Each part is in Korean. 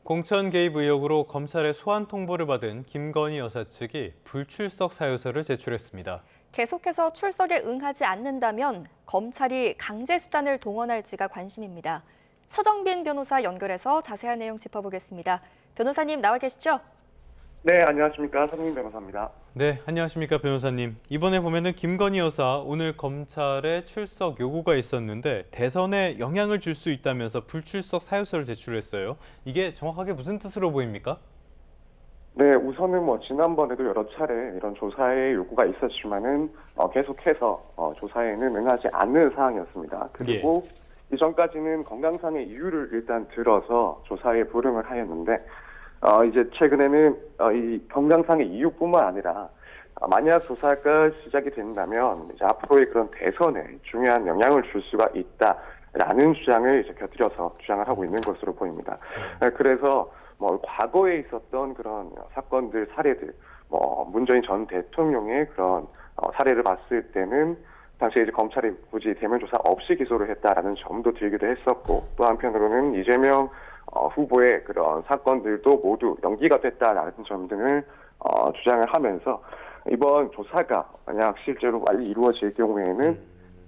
공천 개입 의혹으로 검찰의 소환 통보를 받은 김건희 여사 측이 불출석 사유서를 제출했습니다. 계속해서 출석에 응하지 않는다면 검찰이 강제 수단을 동원할지가 관심입니다. 서정빈 변호사 연결해서 자세한 내용 짚어보겠습니다. 변호사님 나와 계시죠? 네, 안녕하십니까. 서정민 변호사입니다. 네, 안녕하십니까 변호사님. 이번에 보면은 김건희 여사 오늘 검찰에 출석 요구가 있었는데 대선에 영향을 줄 수 있다면서 불출석 사유서를 제출했어요. 이게 정확하게 무슨 뜻으로 보입니까? 네, 우선은 지난번에도 여러 차례 이런 조사의 요구가 있었지만은 계속해서 조사에는 응하지 않는 사항이었습니다. 그리고 이전까지는 건강상의 이유를 일단 들어서 조사에 불응을 하였는데 이제 최근에는 이 건강상의 이유뿐만 아니라 만약 조사가 시작이 된다면 이제 앞으로의 그런 대선에 중요한 영향을 줄 수가 있다라는 주장을 이제 곁들여서 주장을 하고 있는 것으로 보입니다. 그래서 과거에 있었던 그런 사건들, 사례들, 문재인 전 대통령의 그런 사례를 봤을 때는 당시에 이제 검찰이 굳이 대면 조사 없이 기소를 했다라는 점도 들기도 했었고, 또 한편으로는 이재명 후보의 그런 사건들도 모두 연기가 됐다라는 점 등을 주장을 하면서 이번 조사가 만약 실제로 빨리 이루어질 경우에는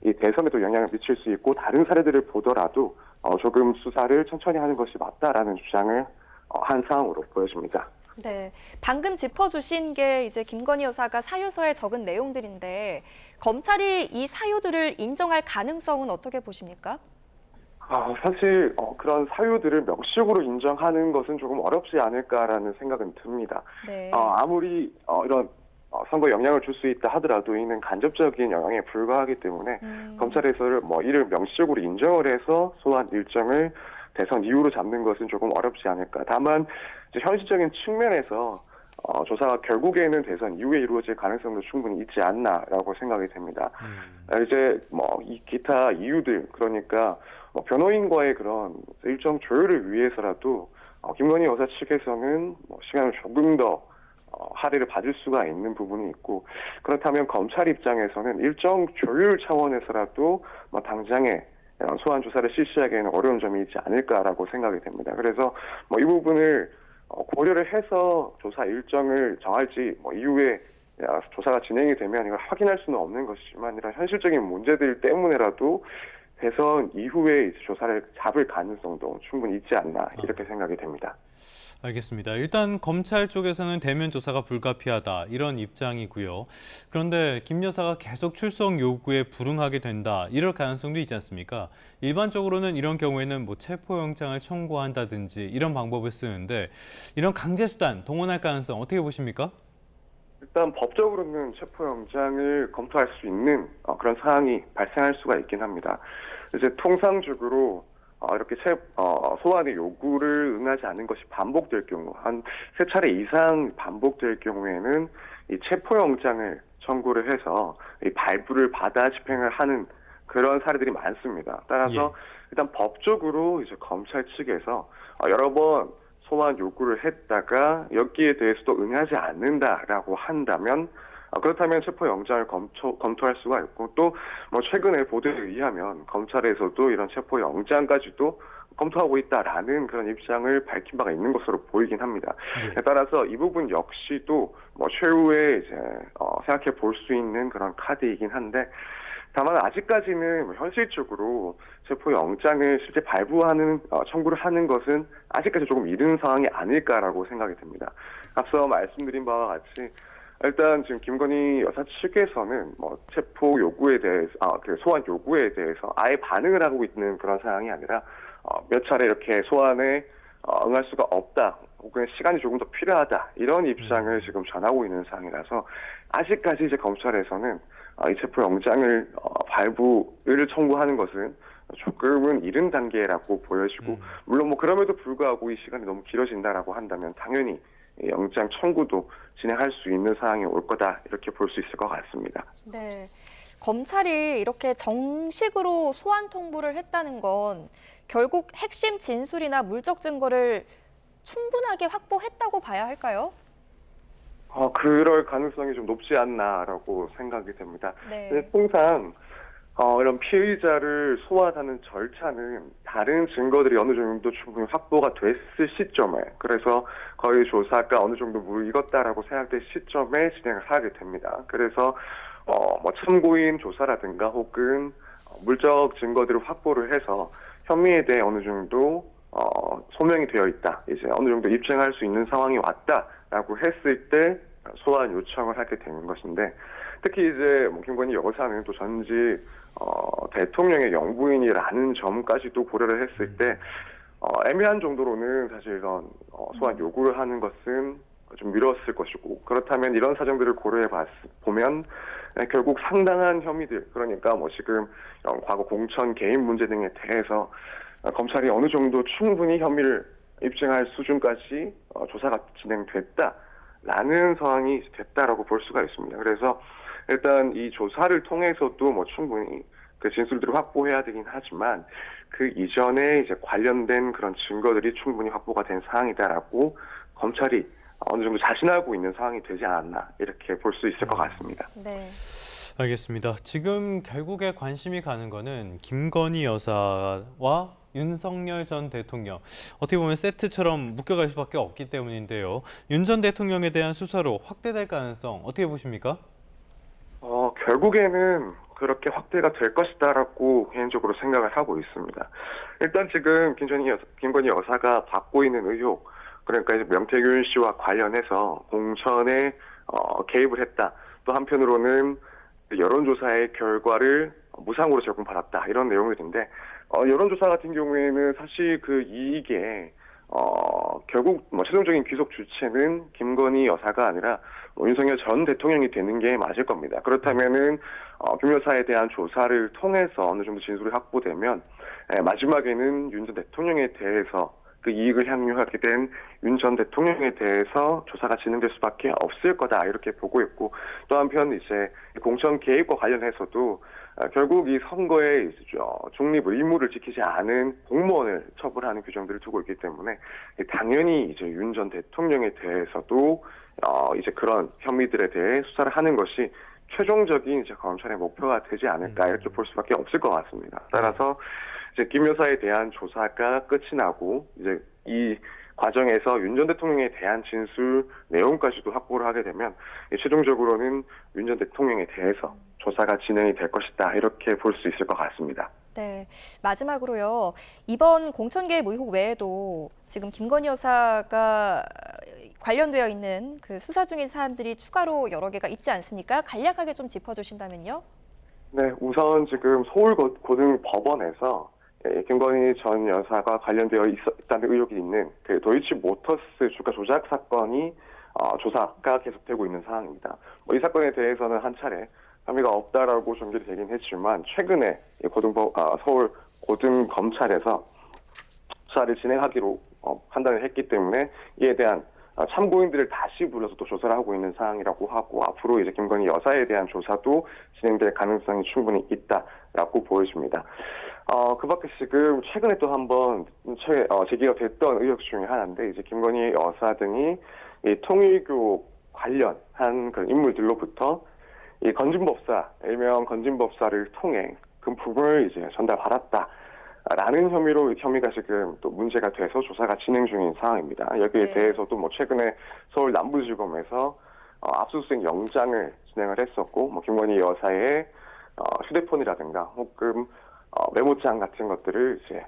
이 대선에도 영향을 미칠 수 있고 다른 사례들을 보더라도 조금 수사를 천천히 하는 것이 맞다라는 주장을 한 상황으로 보여집니다. 네, 방금 짚어주신 게 이제 김건희 여사가 사유서에 적은 내용들인데 검찰이 이 사유들을 인정할 가능성은 어떻게 보십니까? 사실 그런 사유들을 명식으로 인정하는 것은 조금 어렵지 않을까라는 생각은 듭니다. 네. 아무리 이런 선거에 영향을 줄 수 있다 하더라도 이는 간접적인 영향에 불과하기 때문에 검찰에서 이를 명식으로 인정을 해서 소환 일정을 대선 이후로 잡는 것은 조금 어렵지 않을까. 다만 이제 현실적인 측면에서 조사가 결국에는 대선 이후에 이루어질 가능성도 충분히 있지 않나라고 생각이 됩니다. 이제 이 기타 이유들, 그러니까 변호인과의 그런 일정 조율을 위해서라도 김건희 여사 측에서는 시간을 조금 더 할애를 받을 수가 있는 부분이 있고, 그렇다면 검찰 입장에서는 일정 조율 차원에서라도 당장에 소환 조사를 실시하기에는 어려운 점이 있지 않을까라고 생각이 됩니다. 그래서 이 부분을 고려를 해서 조사 일정을 정할지 이후에 조사가 진행이 되면 이걸 확인할 수는 없는 것이지만 이런 현실적인 문제들 때문에라도 대선 이후에 조사를 잡을 가능성도 충분히 있지 않나 이렇게 생각이 됩니다. 알겠습니다. 일단 검찰 쪽에서는 대면 조사가 불가피하다 이런 입장이고요. 그런데 김 여사가 계속 출석 요구에 불응하게 된다 이럴 가능성도 있지 않습니까? 일반적으로는 이런 경우에는 체포영장을 청구한다든지 이런 방법을 쓰는데 이런 강제수단 동원할 가능성 어떻게 보십니까? 일단 법적으로는 체포영장을 검토할 수 있는 그런 사항이 발생할 수가 있긴 합니다. 이제 통상적으로 이렇게 소환의 요구를 응하지 않는 것이 반복될 경우, 한 3차례 이상 반복될 경우에는 이 체포영장을 청구를 해서 이 발부를 받아 집행을 하는 그런 사례들이 많습니다. 따라서 일단 법적으로 이제 검찰 측에서 여러 번 소환 요구를 했다가 여기에 대해서도 응하지 않는다라고 한다면 그렇다면 체포영장을 검토할 수가 있고, 또 최근에 보도에 의하면 검찰에서도 이런 체포영장까지도 검토하고 있다라는 그런 입장을 밝힌 바가 있는 것으로 보이긴 합니다. 따라서 이 부분 역시도 최후에 이제 생각해 볼 수 있는 그런 카드이긴 한데, 다만 아직까지는 현실적으로 체포영장을 실제 발부하는 청구를 하는 것은 아직까지 조금 이른 상황이 아닐까라고 생각이 듭니다. 앞서 말씀드린 바와 같이 일단 지금 김건희 여사 측에서는 체포 요구에 대해서 소환 요구에 대해서 아예 반응을 하고 있는 그런 상황이 아니라 몇 차례 이렇게 소환에 응할 수가 없다, 혹은 시간이 조금 더 필요하다 이런 입장을 지금 전하고 있는 상황이라서 아직까지 이제 검찰에서는 이 체포 영장을 발부를 청구하는 것은 조금은 이른 단계라고 보여지고, 물론 그럼에도 불구하고 이 시간이 너무 길어진다라고 한다면 당연히 영장 청구도 진행할 수 있는 상황이 올 거다 이렇게 볼 수 있을 것 같습니다. 네, 검찰이 이렇게 정식으로 소환 통보를 했다는 건 결국 핵심 진술이나 물적 증거를 충분하게 확보했다고 봐야 할까요? 그럴 가능성이 좀 높지 않나라고 생각이 됩니다. 네. 통상 이런 피의자를 소환하는 절차는 다른 증거들이 어느 정도 충분히 확보가 됐을 시점에, 그래서 거의 조사가 어느 정도 무르익었다라고 생각될 시점에 진행을 하게 됩니다. 그래서 뭐 참고인 조사라든가 혹은 물적 증거들을 확보를 해서 혐의에 대해 어느 정도 소명이 되어 있다, 이제 어느 정도 입증할 수 있는 상황이 왔다라고 했을 때 소환 요청을 하게 되는 것인데, 특히 이제 김건희 여사는 또 전직 대통령의 영부인이라는 점까지도 고려를 했을 때 애매한 정도로는 사실 이런 소환 요구를 하는 것은 좀 미뤘을 것이고, 그렇다면 이런 사정들을 고려해 보면 결국 상당한 혐의들, 그러니까 뭐 지금 이런 과거 공천 개입 문제 등에 대해서 검찰이 어느 정도 충분히 혐의를 입증할 수준까지 조사가 진행됐다라는 상황이 됐다라고 볼 수가 있습니다. 그래서 일단 이 조사를 통해서도 뭐 충분히 그 진술들을 확보해야 되긴 하지만 그 이전에 이제 관련된 그런 증거들이 충분히 확보가 된 사항이다라고 검찰이 어느 정도 자신하고 있는 상황이 되지 않았나, 이렇게 볼 수 있을 것 같습니다. 네. 알겠습니다. 지금 결국에 관심이 가는 거는 김건희 여사와 윤석열 전 대통령, 어떻게 보면 세트처럼 묶여갈 수밖에 없기 때문인데요. 윤 전 대통령에 대한 수사로 확대될 가능성 어떻게 보십니까? 결국에는 그렇게 확대가 될 것이다라고 개인적으로 생각을 하고 있습니다. 일단 지금 김건희 여사가 받고 있는 의혹, 그러니까 이제 명태균 씨와 관련해서 공천에 개입을 했다. 또 한편으로는 여론조사의 결과를 무상으로 제공받았다, 이런 내용들인데, 여론조사 같은 경우에는 사실 그 이익에 결국 뭐 최종적인 귀속 주체는 김건희 여사가 아니라 윤석열 전 대통령이 되는 게 맞을 겁니다. 그렇다면은 김 여사에 대한 조사를 통해서 어느 정도 진술이 확보되면 마지막에는 윤 전 대통령에 대해서 그 이익을 향유하게 된 윤 전 대통령에 대해서 조사가 진행될 수밖에 없을 거다, 이렇게 보고 있고, 또 한편 이제 공천 개입과 관련해서도 결국 이 선거에 중립 의무를 지키지 않은 공무원을 처벌하는 규정들을 두고 있기 때문에 당연히 이제 윤 전 대통령에 대해서도 이제 그런 혐의들에 대해 수사를 하는 것이 최종적인 이제 검찰의 목표가 되지 않을까, 이렇게 볼 수밖에 없을 것 같습니다. 따라서 이제 김 여사에 대한 조사가 끝이 나고 이제 이 과정에서 윤 전 대통령에 대한 진술 내용까지도 확보를 하게 되면 최종적으로는 윤 전 대통령에 대해서 조사가 진행이 될 것이다, 이렇게 볼 수 있을 것 같습니다. 네. 마지막으로요. 이번 공천 개입 의혹 외에도 지금 김건희 여사가 관련되어 있는 그 수사 중인 사안들이 추가로 여러 개가 있지 않습니까? 간략하게 좀 짚어주신다면요. 네, 우선 지금 서울고등법원에서 김건희 전 여사가 관련되어 있다는 의혹이 있는 그 도이치 모터스 주가 조작 사건이 조사가 계속되고 있는 상황입니다. 이 사건에 대해서는 한 차례 혐의가 없다라고 종결이 되긴 했지만, 최근에 서울 고등검찰에서 수사를 진행하기로 판단을 했기 때문에 이에 대한 참고인들을 다시 불러서 또 조사를 하고 있는 상황이라고 하고, 앞으로 이제 김건희 여사에 대한 조사도 진행될 가능성이 충분히 있다라고 보여집니다. 그 밖에 지금 최근에 또 한번 제기가 됐던 의혹 중에 하나인데, 이제 김건희 여사 등이 이 통일교 관련한 그런 인물들로부터 이 건진법사, 일명 건진법사를 통해 금품을 이제 전달받았다라는 혐의가 지금 또 문제가 돼서 조사가 진행 중인 상황입니다. 여기에 대해서도 뭐 최근에 서울 남부지검에서 압수수색 영장을 진행을 했었고, 뭐 김건희 여사의 휴대폰이라든가 혹은 메모장 같은 것들을 이제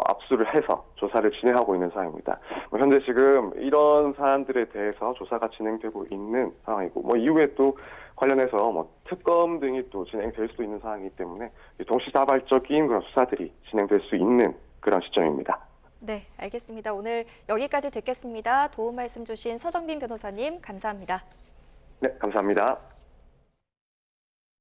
압수를 해서 조사를 진행하고 있는 상황입니다. 현재 지금 이런 사안들에 대해서 조사가 진행되고 있는 상황이고, 이후에 또 관련해서 특검 등이 또 진행될 수도 있는 상황이기 때문에 동시다발적인 그런 수사들이 진행될 수 있는 그런 시점입니다. 네, 알겠습니다. 오늘 여기까지 듣겠습니다. 도움 말씀 주신 서정빈 변호사님, 감사합니다. 네, 감사합니다.